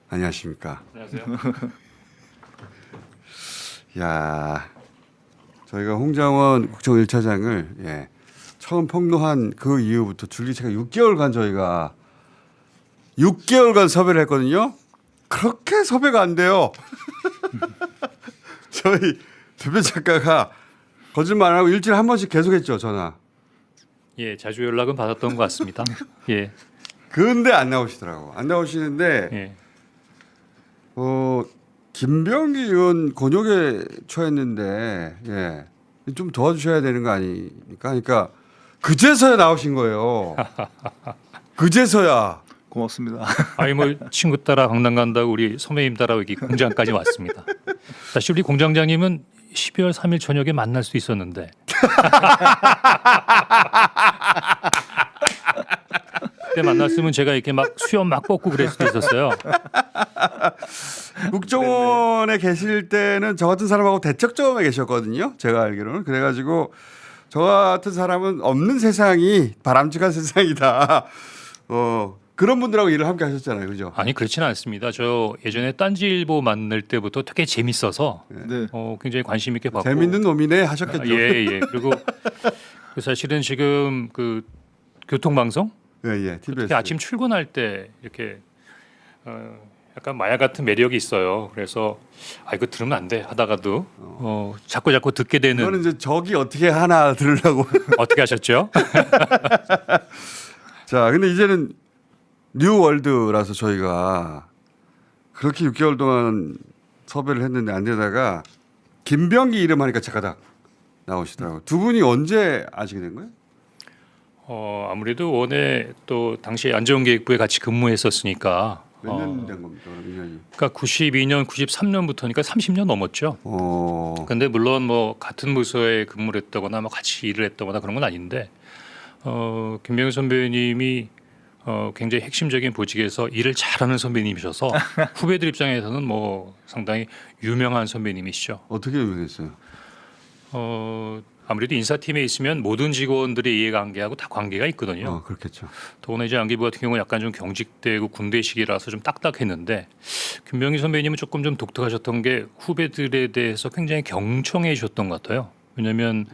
안녕하십니까. 안녕하세요. 야, 저희가 홍장원 국정 1차장을 처음 폭로한 그 이후부터 줄기차게 6개월간 저희가 6개월간 섭외를 했거든요. 그렇게 섭외가 안 돼요. 저희 대표 작가가 거짓말 안 하고 일주일에 한 번씩 계속했죠, 전화. 예, 자주 연락은 받았던 것 같습니다. 예, 근데 안 나오시더라고. 안 나오시는데 예. 김병기 의원 곤욕에 처했는데 좀 도와주셔야 되는 거 아닙니까? 그러니까 그제서야 나오신 거예요. 그제서야. 고맙습니다. 아니 뭐 친구 따라 강남 간다고 우리 선배님 따라 여기 공장까지 왔습니다. 사실 우리 공장장님은 12월 3일 저녁에 만날 수 있었는데 그때 만났으면 제가 이렇게 막 수염 막 뽑고 그럴 수도 있었어요. 국정원에 계실 때는 저 같은 사람하고 대척점에 계셨거든요. 제가 알기로는. 그래가지고 저 같은 사람은 없는 세상이 바람직한 세상이다. 그런 분들하고 일을 함께 하셨잖아요. 그죠? 아니 그렇지는 않습니다. 저 예전에 딴지일보 만날 때부터 되게 재밌어서 네. 굉장히 관심 있게 봤고 재밌는 놈이네 하셨겠죠. 예. 그리고 사실은 지금 그 교통방송 TBS. 특히 아침 출근할 때 이렇게 약간 마약 같은 매력이 있어요. 그래서 이거 들으면 안 돼 하다가도 자꾸 듣게 되는. 그거는 이제 적이 어떻게 하나 들으려고. 어떻게 하셨죠? 자, 근데 이제는 뉴월드라서 저희가 그렇게 6개월 동안 섭외를 했는데 안 되다가 김병기 이름 하니까 착가닥 나오시더라고요. 두 분이 언제 아시게 된 거예요? 아무래도 원에 또 당시 안전계획부에 같이 근무했었으니까 몇 년 된 겁니까? 그럼 2년이. 그러니까 92년, 93년부터니까 30년 넘었죠. 근데 물론 뭐 같은 부서에 근무를 했다거나 뭐 같이 일을 했다거나 그런 건 아닌데 김병기 선배님이 굉장히 핵심적인 보직에서 일을 잘하는 선배님이셔서 후배들 입장에서는 뭐 상당히 유명한 선배님이시죠. 어떻게 유명했어요? 아무래도 인사팀에 있으면 모든 직원들의 이해관계하고 다 관계가 있거든요. 그렇겠죠. 더구나 이제 안기부 같은 경우는 약간 좀 경직되고 군대식이라서 좀 딱딱했는데 김병기 선배님은 조금 좀 독특하셨던 게 후배들에 대해서 굉장히 경청해 주셨던 것 같아요. 왜냐하면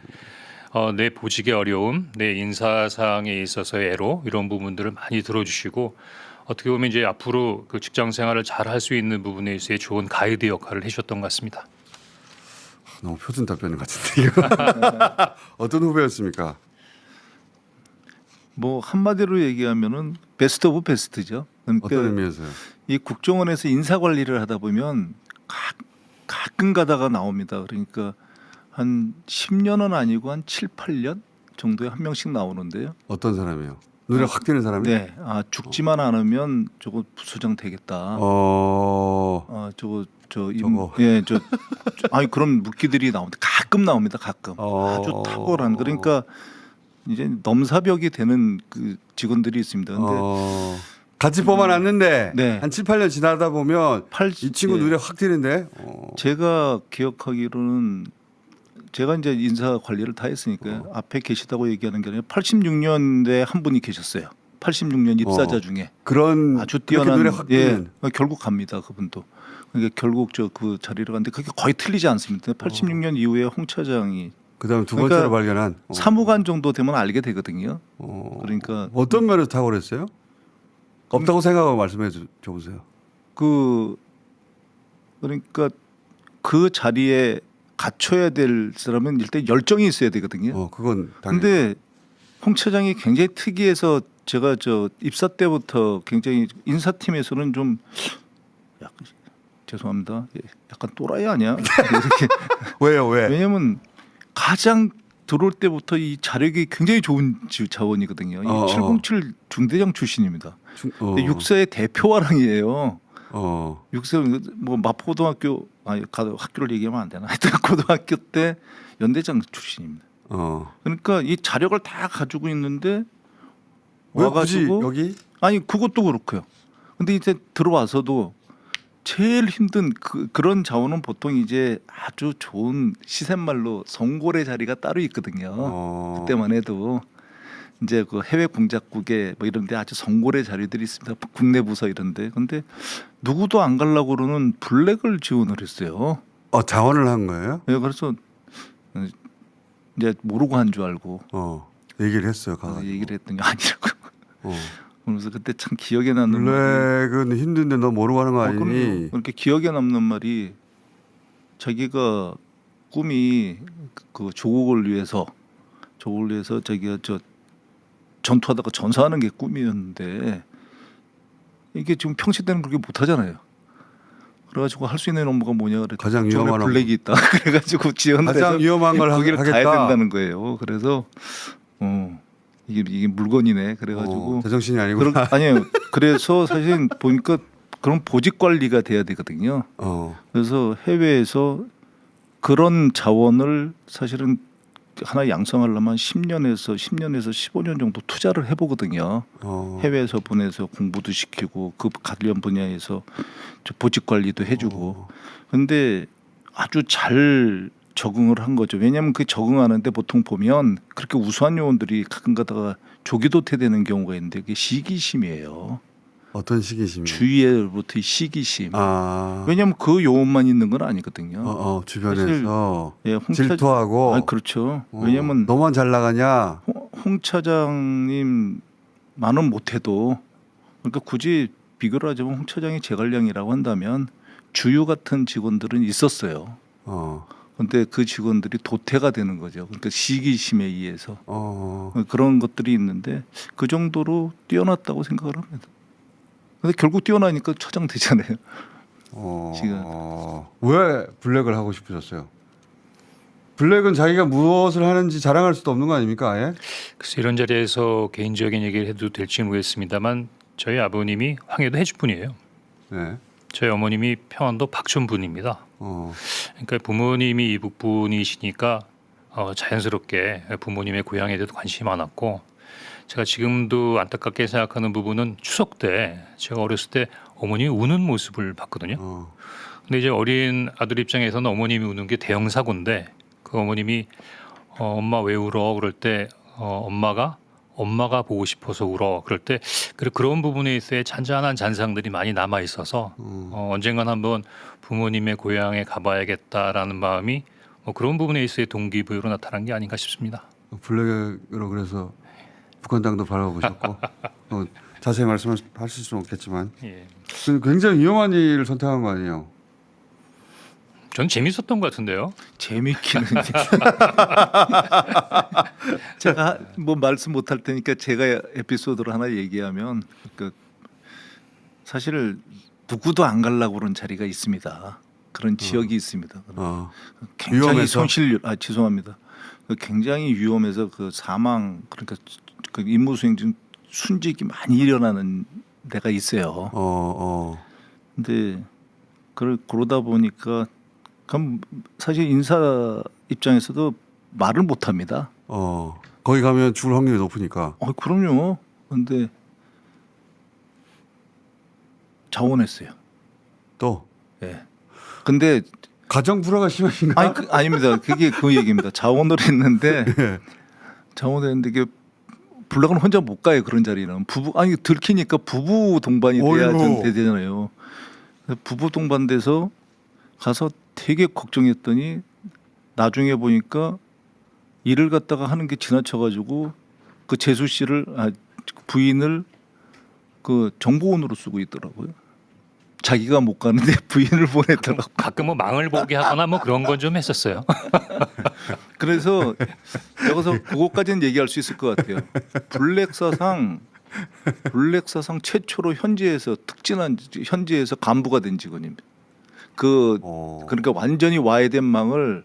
내 보직의 어려움, 내 인사상에 있어서의 애로 이런 부분들을 많이 들어주시고 어떻게 보면 이제 앞으로 그 직장 생활을 잘 할 수 있는 부분에 있어서 좋은 가이드 역할을 해주셨던 것 같습니다. 너무 표준 답변 같은데 이거. 어떤 후배였습니까? 뭐 한마디로 얘기하면은 베스트 오브 베스트죠. 그러니까 어떤 의미에서요? 이 국정원에서 인사 관리를 하다 보면 가끔 가다가 나옵니다. 그러니까 한 10년은 아니고 한 7, 8년 정도에 한 명씩 나오는데요. 어떤 사람이요? 눈에 확 띄는 사람이? 네, 죽지만 않으면 저거 부소장 되겠다. 저거. 아니 그런 묵기들이 나옵니다. 가끔 나옵니다. 가끔 아주 탁월한. 그러니까 이제 넘사벽이 되는 그 직원들이 있습니다. 근데 같이 뽑아놨는데 네. 한 7, 8년 지나다 보면 이 친구 눈에 확 띄는데. 제가 기억하기로는 제가 이제 인사 관리를 다 했으니까 앞에 계시다고 얘기하는 게 아니라 86년대 한 분이 계셨어요. 86년 입사자 중에 그런 아주 뛰어난 눈에 확 띄는. 결국 갑니다. 그분도. 그러니까 결국 그 자리를 갔는데 그게 거의 틀리지 않습니다. 86년 이후에 홍 차장이 그다음 두 번째로 그러니까 발견한 사무관 정도 되면 알게 되거든요. 그러니까 어떤 면에서 탁월했어요? 없다고 생각하고 말씀해 줘보세요. 그러니까 그 자리에 갖춰야 될 사람은 일단 열정이 있어야 되거든요. 그건 당연히. 근데 홍 차장이 굉장히 특이해서 제가 입사 때부터 굉장히 인사팀에서는 좀 약간 죄송합니다. 약간 또라이 아니야? 이렇게. 왜요? 왜? 왜냐하면 가장 들어올 때부터 이 자력이 굉장히 좋은 자원이거든요. 707 중대장 출신입니다. 근데 육사의 대표화랑이에요. 육사 뭐 마포고등학교 학교를 얘기하면 안 되나? 하여튼 고등학교 때 연대장 출신입니다. 그러니까 이 자력을 다 가지고 있는데 왜 굳이 여기? 아니 그것도 그렇고요. 근데 이제 들어와서도 제일 힘든 그런 자원은 보통 이제 아주 좋은 시샘말로 성골의 자리가 따로 있거든요. 그때만 해도 이제 그 해외 공작국에 뭐 이런데 아주 성골의 자료들이 있습니다. 국내 부서 이런데. 근데 누구도 안 가려고 그러는 블랙을 지원을 했어요. 자원을 한 거예요? 네, 그래서 이제 모르고 한 줄 알고 얘기를 했어요. 가서 얘기를 했더니 아니라고. 어. 그러면서 그때 참 기억에 남는 말이 블랙은 힘든데 너 모르고 하는 거 아니니? 그럼요. 그렇게 기억에 남는 말이 자기가 꿈이 그 조국을 위해서 자기가 저 전투하다가 전사하는 게 꿈이었는데 이게 지금 평시 때는 그렇게 못 하잖아요. 그래가지고 할 수 있는 업무가 뭐냐 그랬더니 가장 위험한 블랙이 있다. 그래가지고 지원을 가장 해서 위험한 걸 거기를 하겠다. 가야 된다는 거예요. 그래서 이게 물건이네. 그래가지고 제정신이 아니고. 아니에요. 그래서 사실 보니까 그런 보직 관리가 돼야 되거든요. 그래서 해외에서 그런 자원을 사실은 하나 양성하려면 10년에서 15년 정도 투자를 해보거든요. 해외에서 보내서 공부도 시키고 그 관련 분야에서 보직 관리도 해주고. 근데 아주 잘 적응을 한 거죠. 왜냐하면 그 적응하는데 보통 보면 그렇게 우수한 요원들이 가끔 가다가 조기도 퇴되는 경우가 있는데 그게 시기심이에요. 어떤 시기심이? 주위에로부터의 시기심. 아. 왜냐하면 그 요원만 있는 건 아니거든요. 주변에서 예, 질투하고. 그렇죠. 왜냐하면 너만 잘 나가냐? 홍 차장님만은 못해도 그러니까 굳이 비교를 하자면 홍 차장이 제갈량이라고 한다면 주유 같은 직원들은 있었어요. 그런데 그 직원들이 도태가 되는 거죠. 그러니까 시기심에 의해서 그런 것들이 있는데 그 정도로 뛰어났다고 생각을 합니다. 근데 결국 뛰어나니까 차장 되잖아요. 지금. 왜 블랙을 하고 싶으셨어요? 블랙은 자기가 무엇을 하는지 자랑할 수도 없는 거 아닙니까? 아예? 그래서 이런 자리에서 개인적인 얘기를 해도 될지 모르겠습니다만 저희 아버님이 황해도 해주분이에요. 네. 저희 어머님이 평안도 박촌분입니다. 그러니까 부모님이 이북분이시니까 자연스럽게 부모님의 고향에 대해서 관심이 많았고 제가 지금도 안타깝게 생각하는 부분은 추석 때 제가 어렸을 때 어머님이 우는 모습을 봤거든요. 근데 이제 어린 아들 입장에서는 어머님이 우는 게 대형 사고인데 그 어머님이 엄마 왜 울어? 그럴 때 엄마가 보고 싶어서 울어. 그럴 때 그런 부분에 있어서 잔잔한 잔상들이 많이 남아 있어서 언젠간 한번 부모님의 고향에 가봐야겠다라는 마음이 그런 부분에 있어서의 동기부여로 나타난 게 아닌가 싶습니다. 블랙으로 그래서 북한 땅도 바라보셨고 자세히 말씀하실 수는 없겠지만 굉장히 위험한 일을 선택한 거 아니에요? 전 재밌었던 것 같은데요. 재밌기는 제가 뭐 말씀 못할 테니까 제가 에피소드를 하나 얘기하면 사실 누구도 안 가려고 그런 자리가 있습니다. 그런 지역이 있습니다. 굉장히 위험해서? 죄송합니다. 굉장히 위험해서 그 사망 그러니까 그 임무 수행 중 순직이 많이 일어나는 데가 있어요. 근데 그러다 보니까 그럼 사실 인사 입장에서도 말을 못 합니다. 거기 가면 죽을 확률이 높으니까. 그럼요. 근데 자원했어요. 또. 예. 근데 가정 불화가 심하신가? 아닙니다. 그게 그 얘기입니다. 자원을 했는데 이게 블랙은 혼자 못 가요. 그런 자리는 들키니까 부부 동반이 돼야 되잖아요. 부부 동반돼서 가서 되게 걱정했더니 나중에 보니까 일을 갖다가 하는 게 지나쳐가지고 그 재수 씨를 부인을 그 정보원으로 쓰고 있더라고요. 자기가 못 가는데 부인을 보냈더라고. 가끔 망을 보게 하거나 그런 건 좀 했었어요. 그래서 여기서 그것까지는 얘기할 수 있을 것 같아요. 블랙 사상 최초로 현지에서 간부가 된 직원입니다. 그러니까 완전히 와해된 망을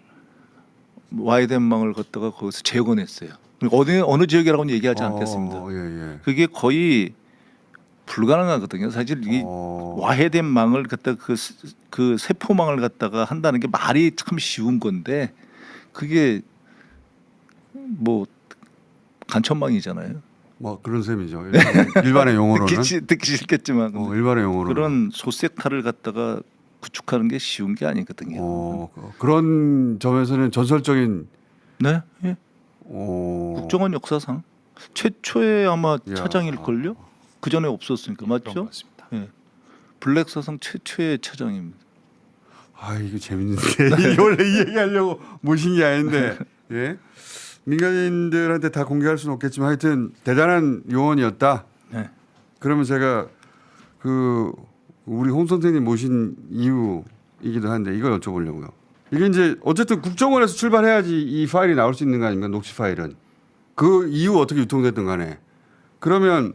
갖다가 거기서 재건했어요. 어느 지역이라고는 얘기하지 않겠습니다. 그게 거의 불가능하거든요. 사실 이 와해된 망을 갖다 그 세포망을 갖다가 한다는 게 말이 참 쉬운 건데 그게 뭐 간천망이잖아요. 그런 셈이죠. 일반의 용어로는. 듣기 싫겠지만 일반의 용어로는. 그런 소색탈을 갖다가 구축하는 게 쉬운 게 아니거든요. 그런 점에서는 전설적인. 네. 예. 국정원 역사상 최초의 아마 이야. 차장일 걸요. 그 전에 없었으니까 그런 맞죠? 것 같습니다. 예. 블랙 사성 최초의 차장입니다. 아 이거 재밌는데 이게 원래 이 얘기하려고 모신 게 아닌데 예? 민간인들한테 다 공개할 수는 없겠지만 하여튼 대단한 요원이었다. 네. 그러면 제가 그 우리 홍 선생님 모신 이유이기도 한데 이걸 여쭤보려고요. 이게 이제 어쨌든 국정원에서 출발해야지 이 파일이 나올 수 있는 거 아닙니까? 녹취 파일은. 그 이후 어떻게 유통됐든 간에. 그러면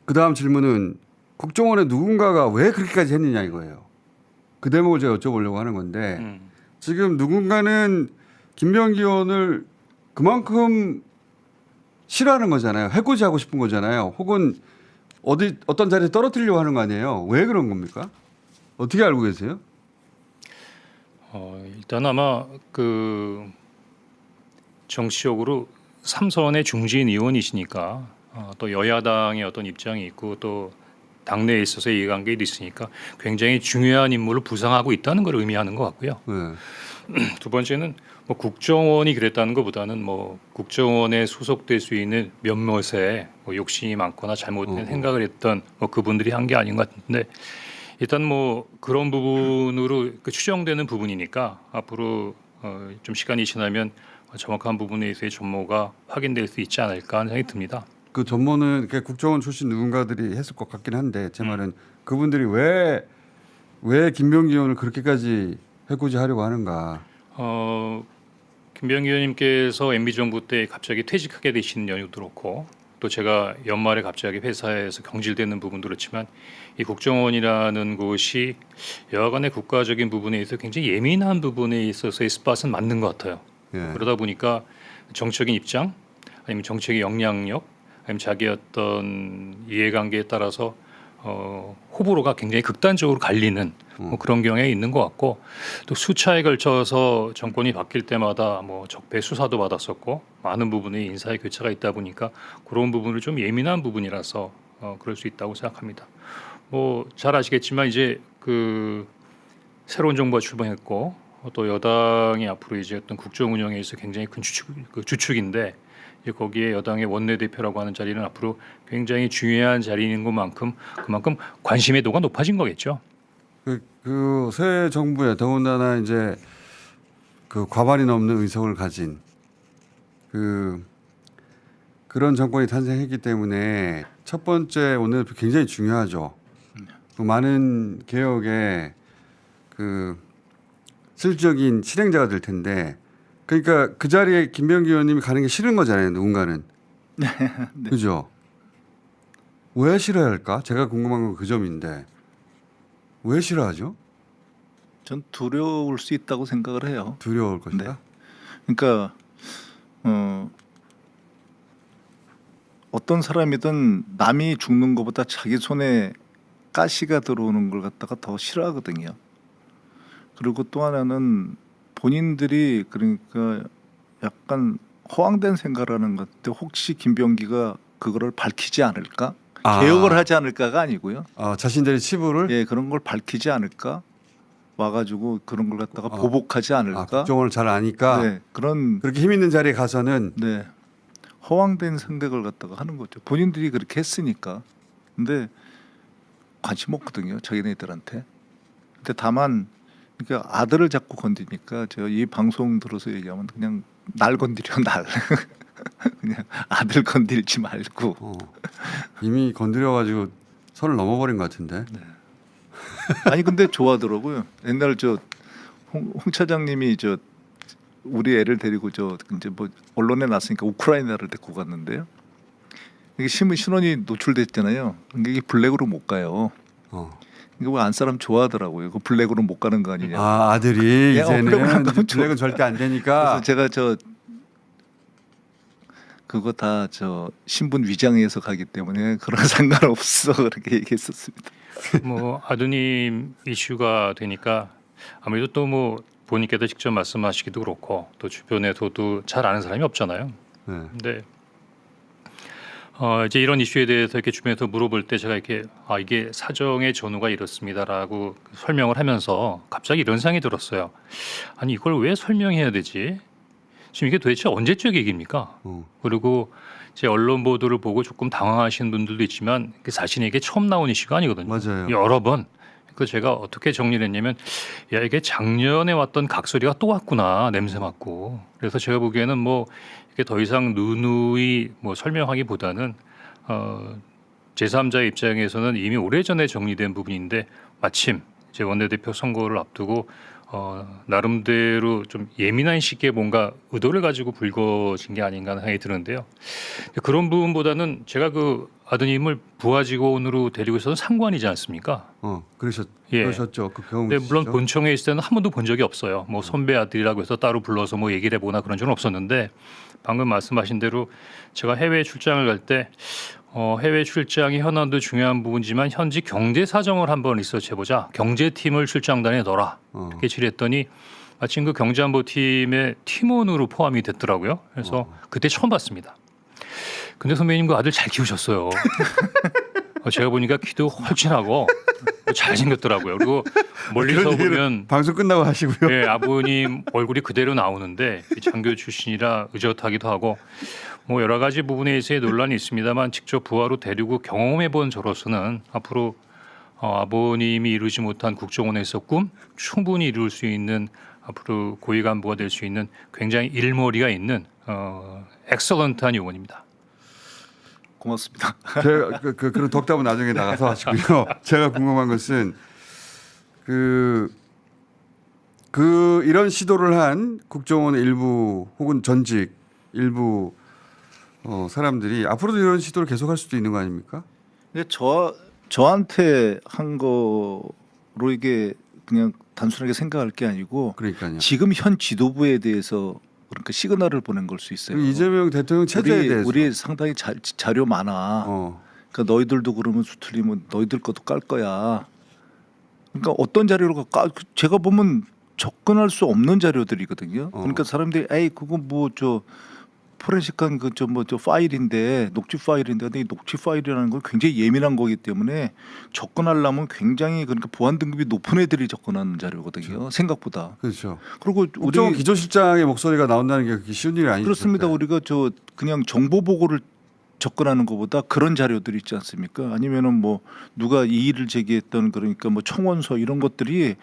그 다음 질문은 국정원의 누군가가 왜 그렇게까지 했느냐 이거예요. 그 대목을 제가 여쭤보려고 하는 건데 지금 누군가는 김병기 의원을 그만큼 싫어하는 거잖아요. 해코지하고 싶은 거잖아요. 혹은 어떤 자리에 떨어뜨리려고 하는 거 아니에요. 왜 그런 겁니까? 어떻게 알고 계세요? 일단 아마 그 정치적으로 삼선의 중진 의원이시니까 또 여야당의 어떤 입장이 있고 또 당내에 있어서 이해관계도 있으니까 굉장히 중요한 임무를 부상하고 있다는 걸 의미하는 것 같고요. 네. 두 번째는 뭐 국정원이 그랬다는 것보다는 뭐 국정원에 소속될 수 있는 몇몇의 뭐 욕심이 많거나 잘못된 생각을 했던 뭐 그분들이 한 게 아닌 것 같은데 일단 뭐 그런 부분으로 추정되는 부분이니까 앞으로 좀 시간이 지나면 정확한 부분에 있어서의 전모가 확인될 수 있지 않을까 하는 생각이 듭니다. 그 전모는 국정원 출신 누군가들이 했을 것 같긴 한데 제 말은 그분들이 왜 김병기 의원을 그렇게까지 해코지하려고 하는가? 김병기 의원님께서 MB 정부 때 갑자기 퇴직하게 되신 연유도 그렇고 또 제가 연말에 갑자기 회사에서 경질되는 부분도 그렇지만 이 국정원이라는 곳이 여하간의 국가적인 부분에 있어서 굉장히 예민한 부분에 있어서의 스팟은 맞는 것 같아요. 예. 그러다 보니까 정치적인 입장 아니면 정치적인 역량력 아니면 자기의 어떤 이해관계에 따라서 호불호가 굉장히 극단적으로 갈리는 뭐 그런 경향이 있는 것 같고 또 수차에 걸쳐서 정권이 바뀔 때마다 뭐 적폐 수사도 받았었고 많은 부분에 인사의 교체가 있다 보니까 그런 부분을 좀 예민한 부분이라서 그럴 수 있다고 생각합니다. 뭐 잘 아시겠지만 이제 그 새로운 정부가 출범했고 또 여당이 앞으로 이제 어떤 국정 운영에 있어 굉장히 큰 주축인데 이제 거기에 여당의 원내대표라고 하는 자리는 앞으로 굉장히 중요한 자리인 것만큼 그만큼 관심의 도가 높아진 거겠죠. 그 새 정부에 더군다나 이제 그 과반이 넘는 의석을 가진 그런 정권이 탄생했기 때문에 첫 번째 원내대표 굉장히 중요하죠. 그 많은 개혁의 그 실질적인 실행자가 될 텐데 그러니까 그 자리에 김병기 의원님이 가는 게 싫은 거잖아요. 누군가는. 네. 그죠? 왜 싫어야 할까? 제가 궁금한 건 그 점인데 왜 싫어하죠? 전 두려울 수 있다고 생각을 해요. 두려울 것이다. 그러니까 어떤 사람이든 남이 죽는 것보다 자기 손에 가시가 들어오는 걸 갖다가 더 싫어하거든요. 그리고 또 하나는 본인들이 그러니까 약간 허황된 생각을 하는 것 같아요. 혹시 김병기가 그거를 밝히지 않을까? 개혁을 하지 않을까가 아니고요. 자신들의 치부를 예, 그런 걸 밝히지 않을까? 와가지고 그런 걸 갖다가 보복하지 않을까? 국정원을 잘 아니까 네, 그런 그렇게 힘 있는 자리에 가서는 네, 허황된 생각을 갖다가 하는 거죠. 본인들이 그렇게 했으니까. 근데 관심 없거든요, 자기네들한테. 근데 다만 그러니까 아들을 자꾸 건드니까 제가 이 방송 들어서 얘기하면 그냥 날 건드려 날. 그냥 아들 건들지 말고. 이미 건드려가지고 선을 넘어버린 것 같은데. 네. 아니 근데 좋아하더라고요. 옛날 홍 차장님이 우리 애를 데리고 이제 뭐 언론에 났으니까 우크라이나를 데리고 갔는데요. 이게 신원이 노출됐잖아요. 이게 블랙으로 못 가요. 이거 안 사람 좋아하더라고요. 그 블랙으로 못 가는 거 아니냐. 아들이 이제는 블랙은 좋아. 절대 안 되니까. 그래서 제가 그거 다 신분 위장해서 가기 때문에 그런 상관없어 그렇게 얘기했었습니다. 뭐 아드님 이슈가 되니까 아무래도 또 뭐 본인께서 직접 말씀하시기도 그렇고 또 주변에서도 잘 아는 사람이 없잖아요. 네. 근데 이제 이런 이슈에 대해서 이렇게 주변에서 물어볼 때 제가 이렇게 이게 사정의 전후가 이렇습니다라고 설명을 하면서 갑자기 이런 생각이 들었어요. 아니 이걸 왜 설명해야 되지? 지금 이게 도대체 언제적 얘기입니까? 그리고 제 언론 보도를 보고 조금 당황하시는 분들도 있지만 자신에게 처음 나온 이슈가 아니거든요. 맞아요. 여러 번. 그 제가 어떻게 정리를 했냐면 야 이게 작년에 왔던 각소리가 또 왔구나 냄새 맡고. 그래서 제가 보기에는 뭐 이게 더 이상 누누이 뭐 설명하기보다는 제3자의 입장에서는 이미 오래전에 정리된 부분인데 마침 제 원내대표 선거를 앞두고 나름대로 좀 예민한 시기에 뭔가 의도를 가지고 불거진 게 아닌가 하는 생각이 드는데요. 그런 부분보다는 제가 그 아드님을 부하직원으로 데리고 있어서 상관이지 않습니까? 그러셨죠. 그 경험. 근데 물론 본청에 있을 때는 한 번도 본 적이 없어요. 뭐 선배 아들이라고 해서 따로 불러서 뭐 얘기를 해보거나 그런 적은 없었는데 방금 말씀하신 대로 제가 해외 출장을 갈 때 해외 출장이 현안도 중요한 부분이지만 현지 경제 사정을 한번 리서치해보자. 경제팀을 출장단에 넣어라. 이렇게 질의했더니 마침 그 경제안보팀의 팀원으로 포함이 됐더라고요. 그래서 그때 처음 봤습니다. 근데 선배님 그 아들 잘 키우셨어요. 제가 보니까 키도 헐진하고 잘생겼더라고요. 그리고 멀리서 보면 방송 끝나고 하시고요. 네, 아버님 얼굴이 그대로 나오는데 장교 출신이라 의젓하기도 하고 뭐 여러 가지 부분에 있어서 논란이 있습니다만 직접 부하로 데리고 경험해본 저로서는 앞으로 아버님이 이루지 못한 국정원에서 꿈 충분히 이룰 수 있는 앞으로 고위 간부가 될 수 있는 굉장히 일머리가 있는 엑설런트한 요원입니다. 고맙습니다. 제가 그런 덕담은 나중에 나가서 하시고요. 제가 궁금한 것은 이런 시도를 한 국정원 일부 혹은 전직 일부 사람들이 앞으로도 이런 시도를 계속할 수도 있는 거 아닙니까? 근데 저한테 한 거로 이게 그냥 단순하게 생각할 게 아니고 그러니까요. 지금 현 지도부에 대해서 그러니까 시그널을 보낸 걸 수 있어요. 이재명 대통령 체제에 대해서 우리 상당히 자료 많아. 그러니까 너희들도 그러면 수틀리면 너희들 것도 깔 거야. 그러니까 어떤 자료를 제가 보면 접근할 수 없는 자료들이거든요. 그러니까 사람들이 에이 그거 뭐 저 포렌식한 그 저 파일인데 녹취 파일인데 근데 이 녹취 파일이라는 건 굉장히 예민한 거기 때문에 접근하려면 굉장히 그러니까 보안 등급이 높은 애들이 접근하는 자료거든요. 그렇죠. 생각보다. 그렇죠. 그리고 국정원 기조실장의 목소리가 나온다는 게 그렇게 쉬운 일이 아니죠. 그렇습니다. 우리가 그냥 정보 보고를 접근하는 것보다 그런 자료들이 있지 않습니까? 아니면은 뭐 누가 이의를 제기했던 그러니까 뭐 청원서 이런 것들이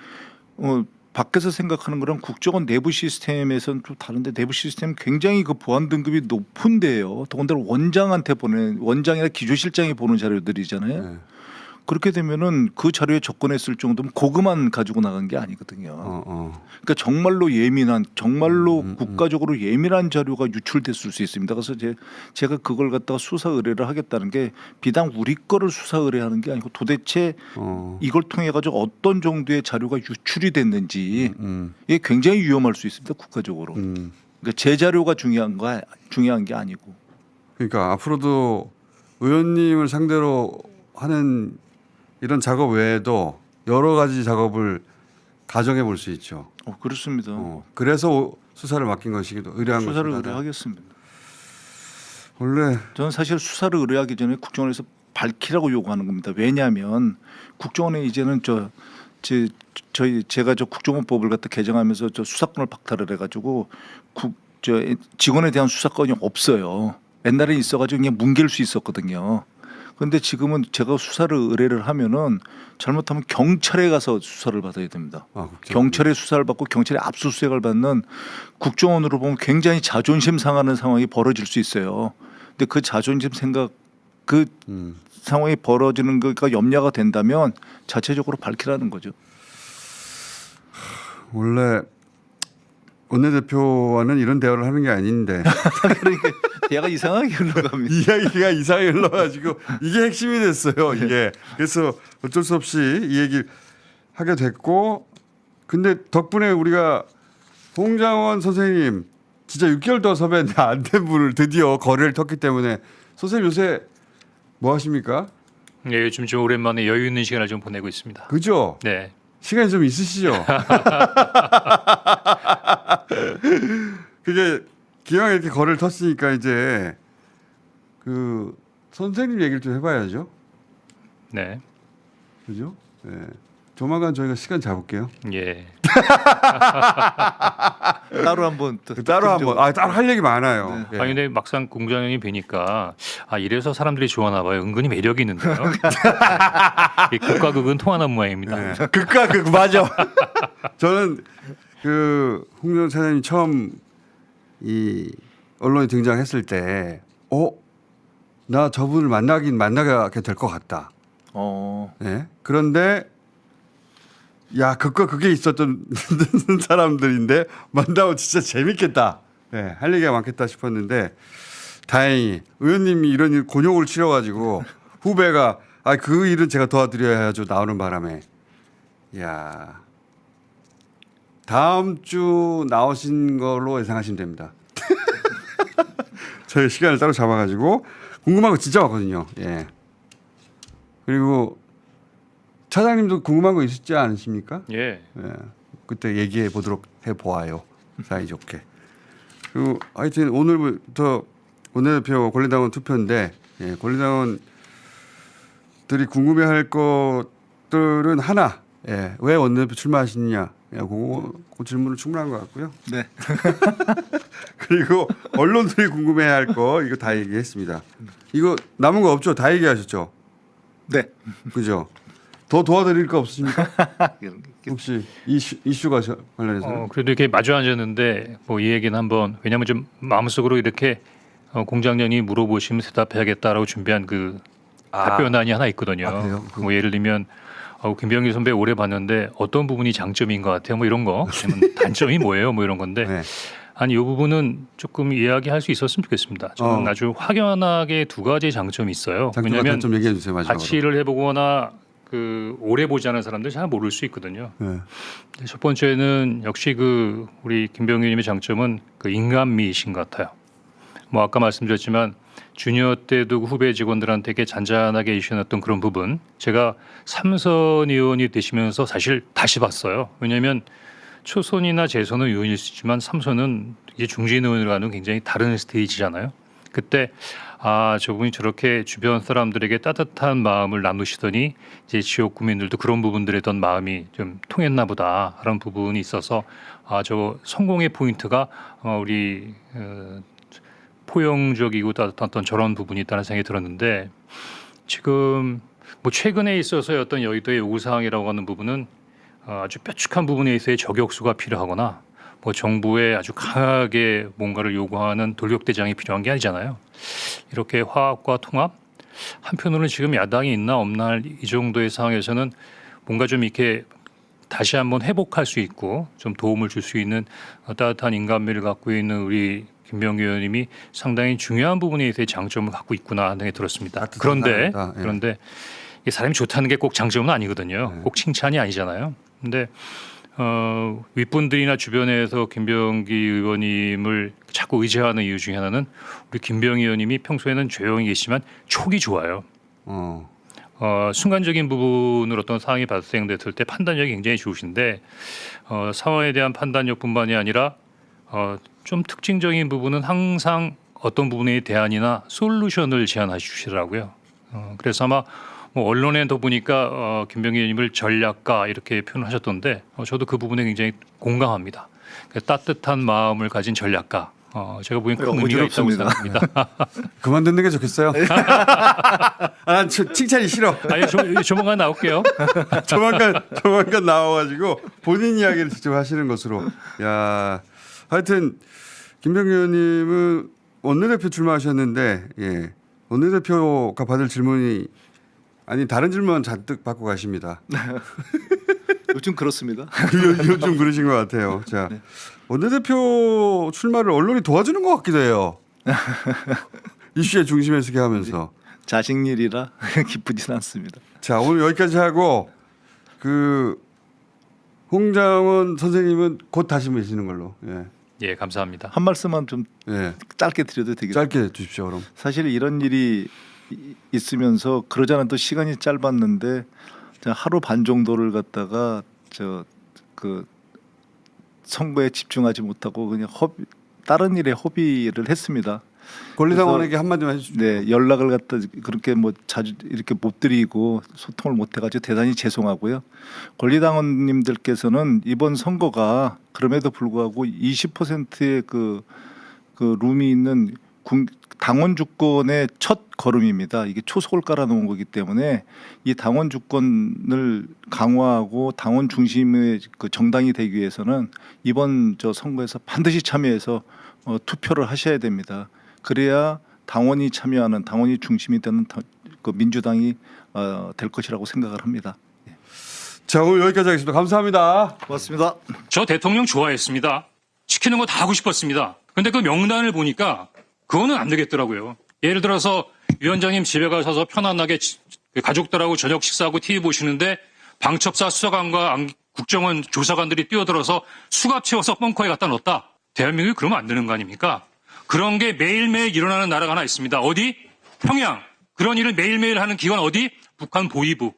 밖에서 생각하는 거랑 국정원 내부 시스템에서는 좀 다른데 내부 시스템 굉장히 그 보안 등급이 높은데요. 더군다나 원장이나 기조실장이 보는 자료들이잖아요. 네. 그렇게 되면은 그 자료에 접근했을 정도면 그것만 가지고 나간 게 아니거든요. 그러니까 정말로 예민한, 정말로 국가적으로 예민한 자료가 유출됐을 수 있습니다. 그래서 제가 그걸 갖다가 수사 의뢰를 하겠다는 게 비단 우리 거를 수사 의뢰하는 게 아니고 도대체 이걸 통해 가지고 어떤 정도의 자료가 유출이 됐는지 이게 굉장히 위험할 수 있습니다. 국가적으로. 그러니까 제 자료가 중요한 게 아니고. 그러니까 앞으로도 의원님을 상대로 하는 이런 작업 외에도 여러 가지 작업을 가정해 볼 수 있죠. 그렇습니다. 그래서 수사를 맡긴 것이기도 의뢰한 것이다. 수사를 의뢰하겠습니다. 원래 저는 사실 수사를 의뢰하기 전에 국정원에서 밝히라고 요구하는 겁니다. 왜냐하면 국정원에 이제는 제가 국정원법을 갖다 개정하면서 수사권을 박탈을 해가지고 직원에 대한 수사권이 없어요. 옛날에 있어가지고 그냥 뭉갤 수 있었거든요. 그런데 지금은 제가 수사를 의뢰를 하면은 잘못하면 경찰에 가서 수사를 받아야 됩니다. 경찰에 수사를 받고 경찰에 압수수색을 받는 국정원으로 보면 굉장히 자존심 상하는 상황이 벌어질 수 있어요. 근데 그 자존심 상황이 벌어지는 거가 염려가 된다면 자체적으로 밝히라는 거죠. 원래 원내대표와는 이런 대화를 하는 게 아닌데 그러니까 대화가 이상하게 흘러갑니다. 이야기가 이상하게 흘러가지고 이게 핵심이 됐어요. 이게 그래서 어쩔 수 없이 이 얘기를 하게 됐고 근데 덕분에 우리가 홍장원 선생님 진짜 6개월 동안 섭외했는데 안 된 분을 드디어 거래를 텄기 때문에 선생님 요새 뭐 하십니까? 네, 요즘 좀 오랜만에 여유 있는 시간을 좀 보내고 있습니다. 그죠? 네. 시간이 좀 있으시죠? 그게 기왕 이렇게 거래를 텄으니까 이제 그 선생님 얘기를 좀 해봐야죠. 네. 그죠? 네. 조만간 저희가 시간 잡을게요. 예. 따로 한번 또 따로 한번 따로 할 얘기 많아요. 예. 아니 근데 막상 공장장이 뵈니까 이래서 사람들이 좋아하나 봐요. 은근히 매력이 있는데요. 이 극과 극은 통하는 모양입니다. 네. 극과 극 맞아. 저는 그 홍정 차장님 처음 이 언론에 등장했을 때, 나 저분을 만나게 될 것 같다. 네. 그런데 야 극과 극에 있었던 사람들인데 만나면 진짜 재밌겠다. 네, 할 얘기가 많겠다 싶었는데 다행히 의원님이 이런 일 곤욕을 치러가지고 후배가 그 일은 제가 도와드려야죠 나오는 바람에 야 다음 주 나오신 걸로 예상하시면 됩니다. 저희 시간을 따로 잡아가지고 궁금한 거 진짜 많거든요. 예. 그리고 차장님도 궁금한 거 있지 않으십니까? 예. 예. 그때 얘기해 보도록 해 보아요. 사이좋게. 그리고 하여튼 오늘부터 원내대표 권리당원 투표인데 권리당원들이 궁금해할 것들은 하나. 왜 원내대표 출마하시느냐? 그 질문은 충분한 것 같고요. 네. 그리고 언론들이 궁금해할 거 이거 다 얘기했습니다. 이거 남은 거 없죠? 다 얘기하셨죠? 네. 그죠? 더 도와드릴 거 없으십니까? 혹시 이슈가 관련해서? 그래도 이렇게 마주 앉았는데 뭐 이 얘기는 한번 왜냐하면 좀 마음속으로 이렇게 공장장이 물어보시면 대답해야겠다라고 준비한 그 답변안이 하나 있거든요. 그래요? 뭐 예를 들면 김병기 선배 오래 봤는데 어떤 부분이 장점인 것 같아요? 뭐 이런 거. 아니면 단점이 뭐예요? 뭐 이런 건데. 네. 아니 이 부분은 조금 이야기할 수 있었으면 좋겠습니다. 저는 아주 확연하게 두 가지 장점이 있어요. 장점과 왜냐하면 단점 얘기해 주세요. 마지막으로. 같이 일을 해보거나 오래 보지 않은 사람들 잘 모를 수 있거든요. 네. 첫 번째는 역시 우리 김병규님의 장점은 인간미이신 것 같아요. 뭐 아까 말씀드렸지만 주니어 때도 후배 직원들한테 되게 잔잔하게 이슈했던 그런 부분 제가 삼선 의원이 되시면서 사실 다시 봤어요. 왜냐하면 초선이나 재선은 의원일 수 있지만 삼선은 이제 중진 의원으로 가는 굉장히 다른 스테이지잖아요. 그때 저분이 저렇게 주변 사람들에게 따뜻한 마음을 나누시더니 이제 지역 구민들도 그런 부분들에 대한 마음이 좀 통했나 보다라는 부분이 있어서 저 성공의 포인트가 우리 포용적이고 따뜻한 저런 부분이 있다는 생각이 들었는데 지금 뭐 최근에 있어서의 어떤 여의도의 요구사항이라고 하는 부분은 아주 뾰족한 부분에 있어서의 저격수가 필요하거나 뭐 정부에 아주 강하게 뭔가를 요구하는 돌격대장이 필요한 게 아니잖아요. 이렇게 화합과 통합 한편으로는 지금 야당이 있나 없나 이 정도의 상황에서는 뭔가 좀 이렇게 다시 한번 회복할 수 있고 좀 도움을 줄 수 있는 따뜻한 인간미를 갖고 있는 우리 김병규 의원님이 상당히 중요한 부분에 있어서 장점을 갖고 있구나 하는 생각이 들었습니다. 그런데 이게 사람이 좋다는 게 꼭 장점은 아니거든요. 꼭 칭찬이 아니잖아요. 근데 윗분들이나 주변에서 김병기 의원님을 자꾸 의지하는 이유 중에 하나는 우리 김병기 의원님이 평소에는 조용히 계시지만 촉이 좋아요. 순간적인 부분으로 어떤 상황이 발생됐을 때 판단력이 굉장히 좋으신데 상황에 대한 판단력뿐만이 아니라 좀 특징적인 부분은 항상 어떤 부분의 대안이나 솔루션을 제안해 주시더라고요. 그래서 아마 뭐 언론에 더 보니까 김병기 의원님을 전략가 이렇게 표현하셨던데 저도 그 부분에 굉장히 공감합니다. 따뜻한 마음을 가진 전략가. 제가 보기엔 큰 의미가 있다고 생각합니다. 그만 듣는 게 좋겠어요. 칭찬이 싫어. 아니, 조만간 나올게요. 조만간 나와가지고 본인 이야기를 직접 하시는 것으로. 야, 하여튼 김병기 의원님은 원내대표 출마하셨는데 원내대표가 받을 질문이 다른 질문 잔뜩 받고 가십니다. 요즘 그렇습니다. 요즘 그러신 것 같아요. 자, 원내대표 출마를 언론이 도와주는 것 같기도 해요. 이슈의 중심에 서게 하면서. 자식 일이라 기쁘진 않습니다. 자, 오늘 여기까지 하고 홍장원 선생님은 곧 다시 모시는 걸로. 예, 감사합니다. 한 말씀만 좀 짧게 드려도 되겠죠? 짧게 주십시오, 그럼. 사실 이런 일이 있으면서 그러지 않아도 시간이 짧았는데 하루 반 정도를 갖다가 선거에 집중하지 못하고 그냥 다른 일에 허비를 했습니다. 권리당원에게 한마디만 해주십시오. 네, 연락을 갖다 그렇게 뭐 자주 이렇게 못 드리고 소통을 못 해가지고 대단히 죄송하고요. 권리당원님들께서는 이번 선거가 그럼에도 불구하고 20%의 그 룸이 있는 당원 주권의 첫 걸음입니다. 이게 초석을 깔아놓은 거기 때문에 이 당원 주권을 강화하고 당원 중심의 그 정당이 되기 위해서는 이번 저 선거에서 반드시 참여해서 투표를 하셔야 됩니다. 그래야 당원이 참여하는 당원이 중심이 되는 그 민주당이 될 것이라고 생각을 합니다. 자, 오늘 여기까지 하겠습니다. 감사합니다. 고맙습니다. 저 대통령 좋아했습니다. 시키는 거 다 하고 싶었습니다. 근데 그 명단을 보니까 그거는 안 되겠더라고요. 예를 들어서 위원장님 집에 가셔서 편안하게 가족들하고 저녁 식사하고 TV 보시는데 방첩사 수사관과 국정원 조사관들이 뛰어들어서 수갑 채워서 벙커에 갖다 넣었다. 대한민국이 그러면 안 되는 거 아닙니까? 그런 게 매일매일 일어나는 나라가 하나 있습니다. 어디? 평양. 그런 일을 매일매일 하는 기관 어디? 북한 보위부.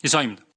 이상입니다.